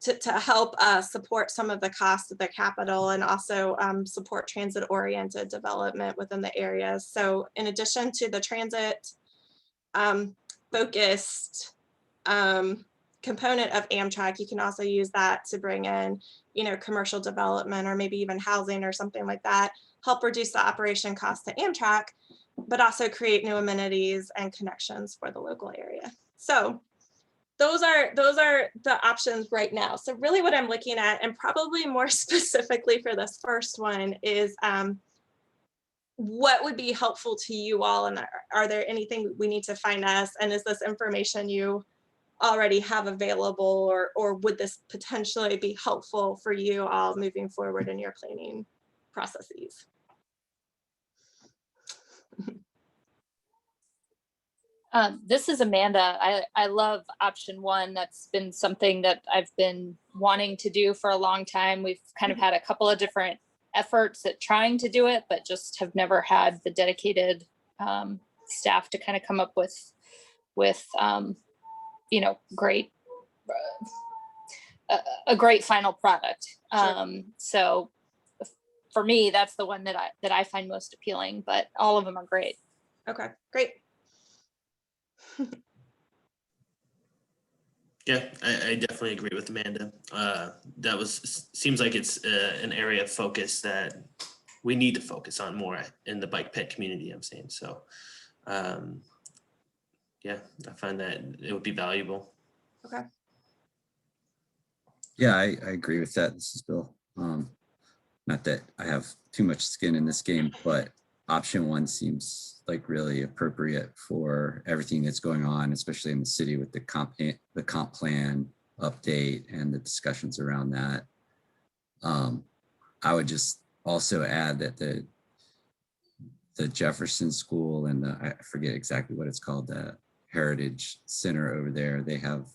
to help support some of the costs of the capital and also support transit-oriented development within the areas. So in addition to the transit focused component of Amtrak, you can also use that to bring in, you know, commercial development or maybe even housing or something like that, help reduce the operation costs to Amtrak, but also create new amenities and connections for the local area. So those are the options right now. So really what I'm looking at, and probably more specifically for this first one, is what would be helpful to you all, and are there anything we need to find us, and is this information you already have available, or would this potentially be helpful for you all moving forward in your planning processes? This is Amanda. I love option one. That's been something that I've been wanting to do for a long time. We've kind of had a couple of different efforts at trying to do it, but just have never had the dedicated staff to kind of come up with you know, a great final product. Sure. So for me, that's the one that I find most appealing, but all of them are great. Okay, great. Yeah, I definitely agree with Amanda. That seems like it's an area of focus that we need to focus on more in the bike ped community, I'm saying. So yeah, I find that it would be valuable. Okay. Yeah, I agree with that. This is Bill. Not that I have too much skin in this game, but option one seems like really appropriate for everything that's going on, especially in the city with the comp plan update and the discussions around that. I would just also add that the Jefferson School and I forget exactly what it's called, the Heritage Center over there, they have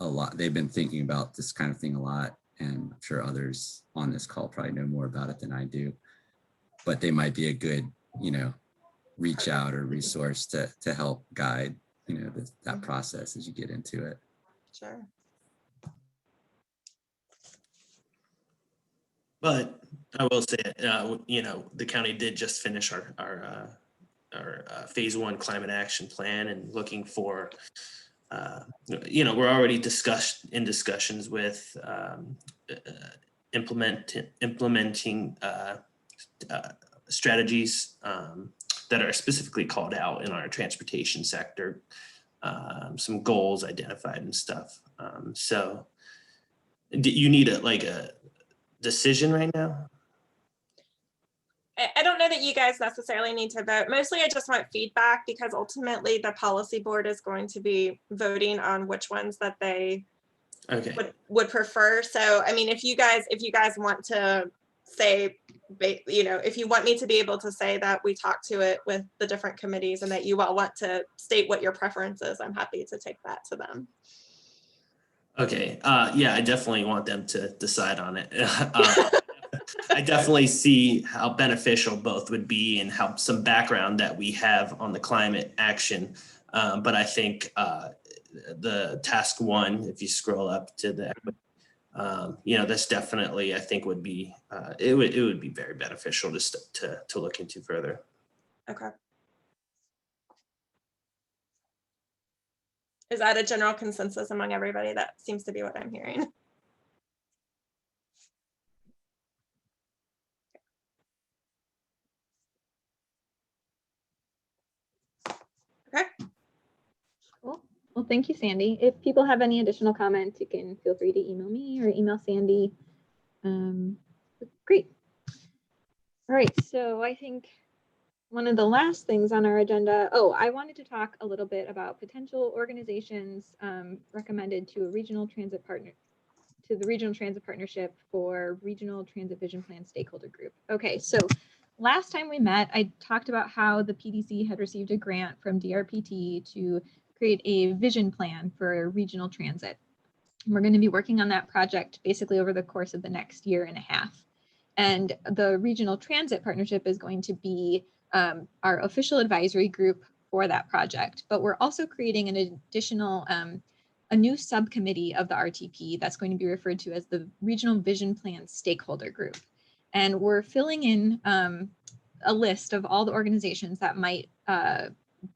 a lot, they've been thinking about this kind of thing a lot, and I'm sure others on this call probably know more about it than I do, but they might be a good, you know, reach out or resource to help guide, you know, that process as you get into it. Sure. But I will say, you know, the county did just finish our phase one climate action plan, and looking for, you know, we're already in discussions with implementing strategies that are specifically called out in our transportation sector, some goals identified and stuff. So do you need a decision right now? I don't know that you guys necessarily need to vote. Mostly I just want feedback, because ultimately the policy board is going to be voting on which ones that they would prefer. So, I mean, if you guys want to say, you know, if you want me to be able to say that we talked to it with the different committees and that you all want to state what your preference is, I'm happy to take that to them. Okay. Yeah, I definitely want them to decide on it. I definitely see how beneficial both would be, and how some background that we have on the climate action. But I think the task one, if you scroll up to the, you know, that's definitely, I think would be, it would be very beneficial to look into further. Okay. Is that a general consensus among everybody? That seems to be what I'm hearing. Okay. Cool. Well, thank you, Sandy. If people have any additional comments, you can feel free to email me or email Sandy. Great. All right, so I think one of the last things on our agenda, I wanted to talk a little bit about potential organizations recommended to a regional transit partner, to the Regional Transit Partnership for Regional Transit Vision Plan Stakeholder Group. Okay, so last time we met, I talked about how the PDC had received a grant from DRPT to create a vision plan for regional transit. And we're going to be working on that project basically over the course of the next year and a half. And the Regional Transit Partnership is going to be our official advisory group for that project. But we're also creating an additional, a new subcommittee of the RTP that's going to be referred to as the Regional Vision Plan Stakeholder Group. And we're filling in a list of all the organizations that might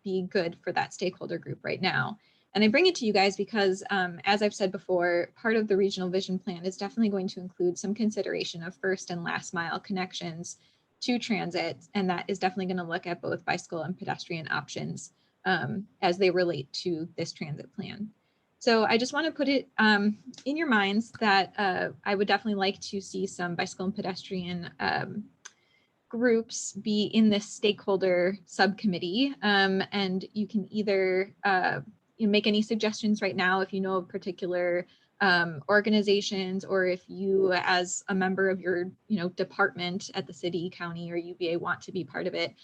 be good for that stakeholder group right now. And I bring it to you guys because, as I've said before, part of the regional vision plan is definitely going to include some consideration of first and last mile connections to transit. And that is definitely going to look at both bicycle and pedestrian options as they relate to this transit plan. So I just want to put it in your minds that I would definitely like to see some bicycle and pedestrian groups be in this stakeholder subcommittee. And you can either make any suggestions right now if you know of particular organizations, or if you as a member of your department at the city, county, or UVA want to be part of it,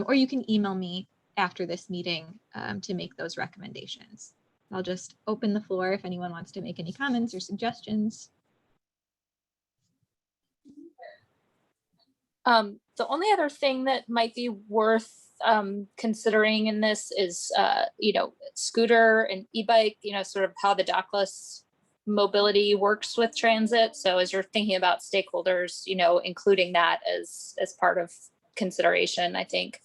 or you can email me after this meeting to make those recommendations. I'll just open the floor if anyone wants to make any comments or suggestions. The only other thing that might be worth considering in this is, scooter and e-bike, sort of how the dockless mobility works with transit. So as you're thinking about stakeholders, including that as part of consideration, I think.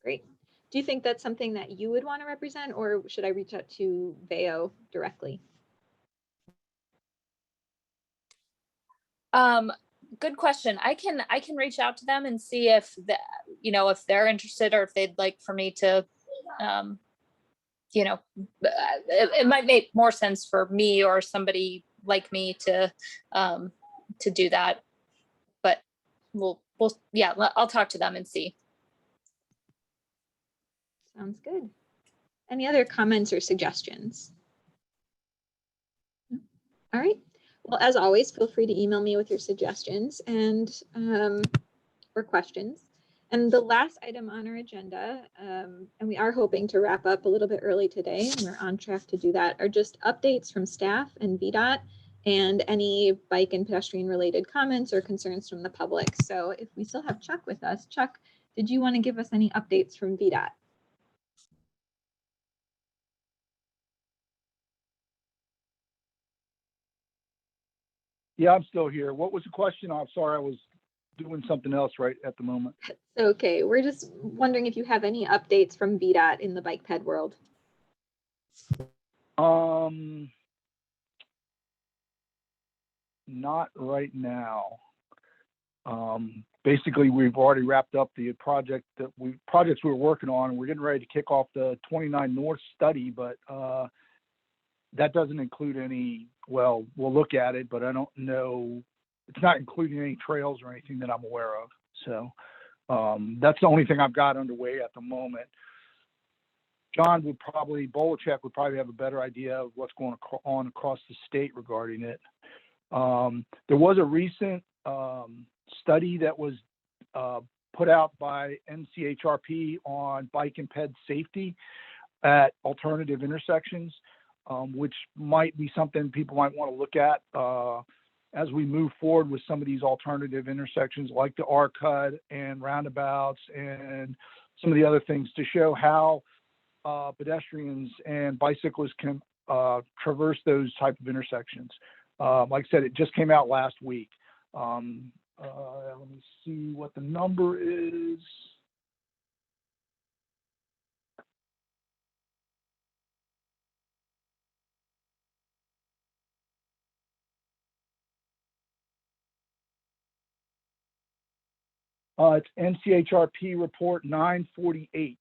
Great. Do you think that's something that you would want to represent, or should I reach out to VEO directly? Good question. I can reach out to them and see if if they're interested, or if they'd like for me to, it might make more sense for me or somebody like me to do that. But I'll talk to them and see. Sounds good. Any other comments or suggestions? All right. Well, as always, feel free to email me with your suggestions and or questions. And the last item on our agenda, and we are hoping to wrap up a little bit early today, and we're on track to do that, are just updates from staff and VDOT and any bike and pedestrian related comments or concerns from the public. So if we still have Chuck with us, Chuck, did you want to give us any updates from VDOT? Yeah, I'm still here. What was the question? I'm sorry, I was doing something else right at the moment. Okay, we're just wondering if you have any updates from VDOT in the bike ped world. Not right now. Basically, we've already wrapped up the projects we were working on, and we're getting ready to kick off the 29 North study, but that doesn't include any, well, we'll look at it, but I don't know, it's not including any trails or anything that I'm aware of. So that's the only thing I've got underway at the moment. John would probably, Bolachek would probably have a better idea of what's going on across the state regarding it. There was a recent study that was put out by NCHRP on bike and ped safety at alternative intersections, which might be something people might want to look at as we move forward with some of these alternative intersections like the R-Cut and roundabouts and some of the other things, to show how pedestrians and bicyclists can traverse those type of intersections. Like I said, it just came out last week. Let me see what the number is. It's NCHRP report 948.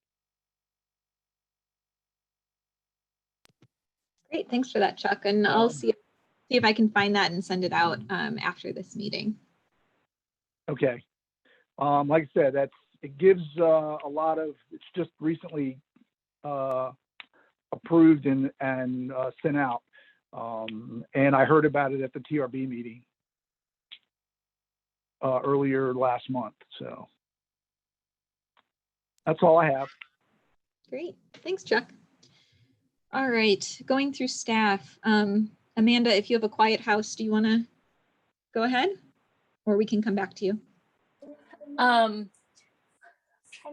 Great, thanks for that, Chuck. And I'll see if I can find that and send it out after this meeting. Okay. Like I said, it gives a lot of, it's just recently approved and sent out. And I heard about it at the TRB meeting earlier last month. So that's all I have. Great, thanks, Chuck. All right, going through staff. Amanda, if you have a quiet house, do you want to go ahead? or we can come back to you. Trying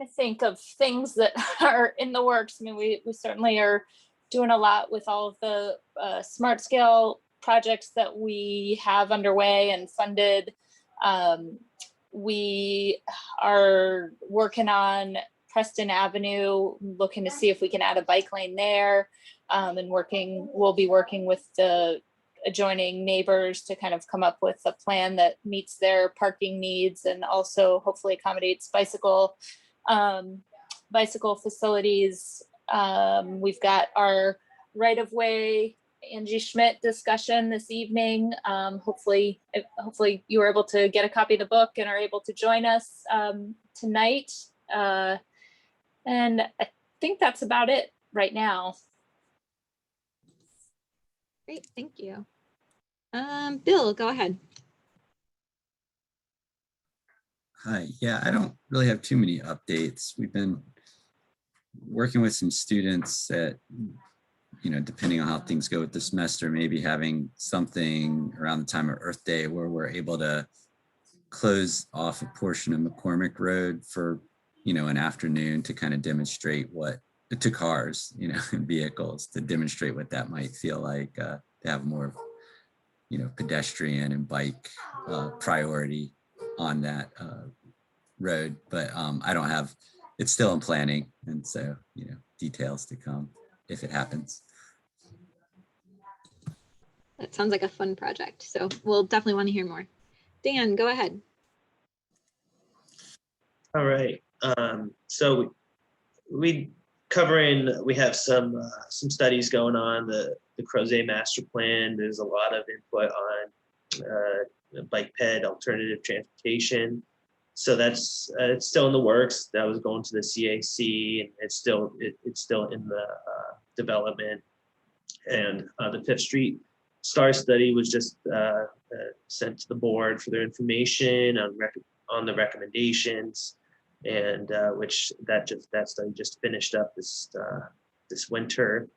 to think of things that are in the works. I mean, we certainly are doing a lot with all of the smart scale projects that we have underway and funded. We are working on Preston Avenue, looking to see if we can add a bike lane there, and we'll be working with the adjoining neighbors to kind of come up with a plan that meets their parking needs and also hopefully accommodates bicycle facilities. We've got our right-of-way Angie Schmidt discussion this evening. Hopefully you were able to get a copy of the book and are able to join us tonight. And I think that's about it right now. Great, thank you. Bill, go ahead. Hi, yeah, I don't really have too many updates. We've been working with some students that, depending on how things go with the semester, maybe having something around the time of Earth Day where we're able to close off a portion of McCormick Road for, an afternoon to kind of demonstrate to cars, and vehicles, to demonstrate what that might feel like, to have more, pedestrian and bike priority on that road. But I don't have, it's still in planning. And so, details to come if it happens. That sounds like a fun project. So we'll definitely want to hear more. Dan, go ahead. All right. So we have some studies going on, the Crozet master plan. There's a lot of input on bike ped alternative transportation. So that's it's still in the works. That was going to the CAC, and it's still in the development. And the Fifth Street STAR study was just sent to the board for their information on the recommendations, and which that study just finished up this winter.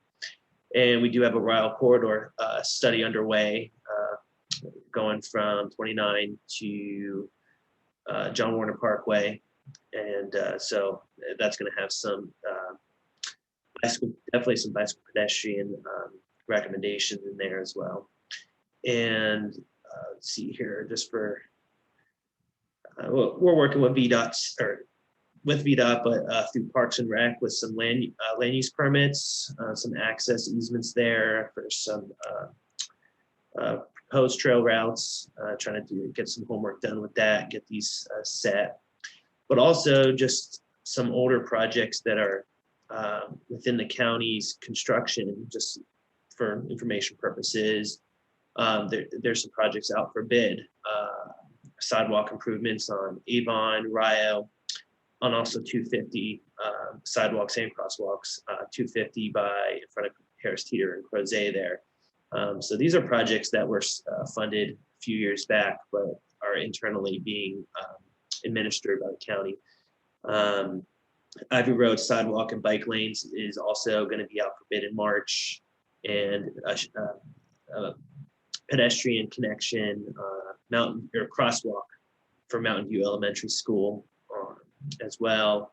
And we do have a Royal Corridor study underway, going from 29 to John Warner Parkway, and so that's going to have some definitely some bicycle pedestrian recommendations in there as well. And let's see here, just for we're working with VDOT, but through Parks and Rec with some land use permits, some access easements there for some proposed trail routes, trying to get some homework done with that, get these set, but also just some older projects that are within the county's construction, just for information purposes. There's some projects out for bid, sidewalk improvements on Avon, Rio, on also 250 sidewalks and crosswalks, 250 in front of Harris Teeter and Crozet there. So these are projects that were funded a few years back, but are internally being administered by the county. Ivy Road sidewalk and bike lanes is also going to be out for bid in March, and pedestrian connection, mountain or crosswalk for Mountain View Elementary School as well.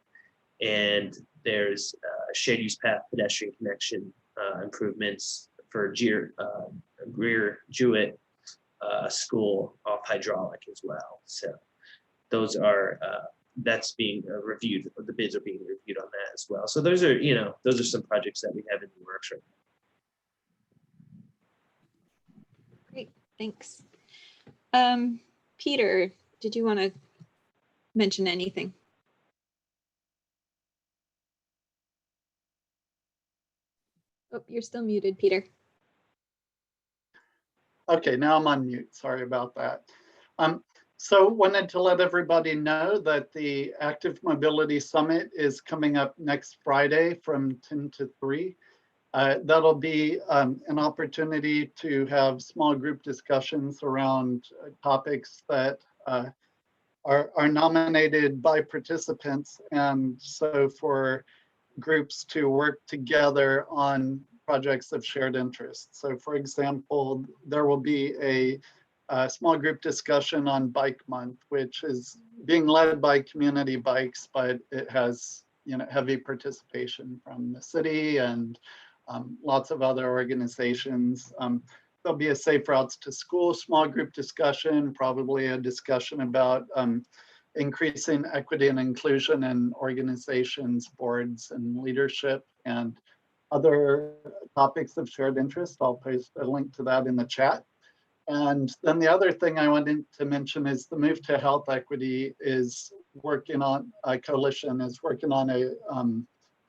And there's shared use path pedestrian connection improvements for Greer Jewett School off Hydraulic as well. So those are that's being reviewed. The bids are being reviewed on that as well. So those are some projects that we have in the works right now. Great, thanks. Peter, did you want to mention anything? Oh, you're still muted, Peter. Okay, now I'm on mute. Sorry about that. So wanted to let everybody know that the Active Mobility Summit is coming up next Friday from 10 to 3. That'll be an opportunity to have small group discussions around topics that are nominated by participants. And so for groups to work together on projects of shared interest. So for example, there will be a a small group discussion on Bike Month, which is being led by Community Bikes, but it has, you know, heavy participation from the city and lots of other organizations. There'll be a Safe Routes to School small group discussion, probably a discussion about increasing equity and inclusion in organizations, boards, and leadership, and other topics of shared interest. I'll post a link to that in the chat. And then the other thing I wanted to mention is the Move to Health Equity is working on, a coalition is working on a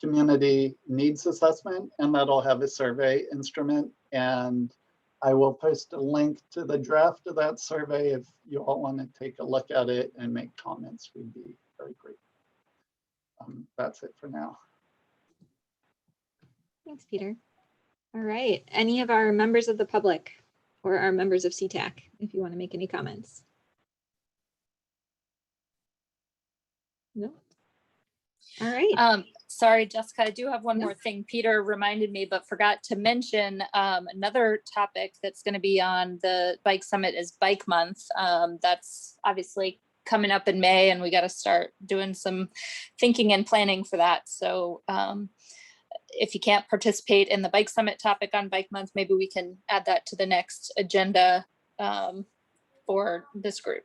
community needs assessment, and that'll have a survey instrument. And I will post a link to the draft of that survey if you all want to take a look at it and make comments. We'd be very grateful. That's it for now. Thanks, Peter. All right. Any of our members of the public or our members of CTAC, if you want to make any comments? No? All right. Sorry, Jessica, I do have one more thing. Peter reminded me, but forgot to mention another topic that's going to be on the Bike Summit is Bike Month. That's obviously coming up in May, and we got to start doing some thinking and planning for that. So if you can't participate in the Bike Summit topic on Bike Month, maybe we can add that to the next agenda for this group.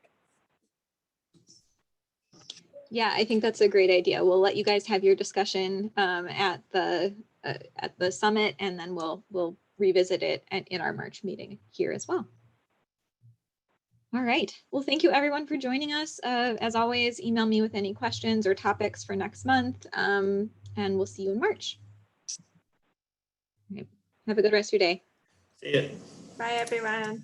Yeah, I think that's a great idea. We'll let you guys have your discussion at the summit, and then we'll revisit it in our March meeting here as well. All right. Well, thank you everyone for joining us. As always, email me with any questions or topics for next month, and we'll see you in March. Okay. Have a good rest of your day. See ya. Bye, everyone.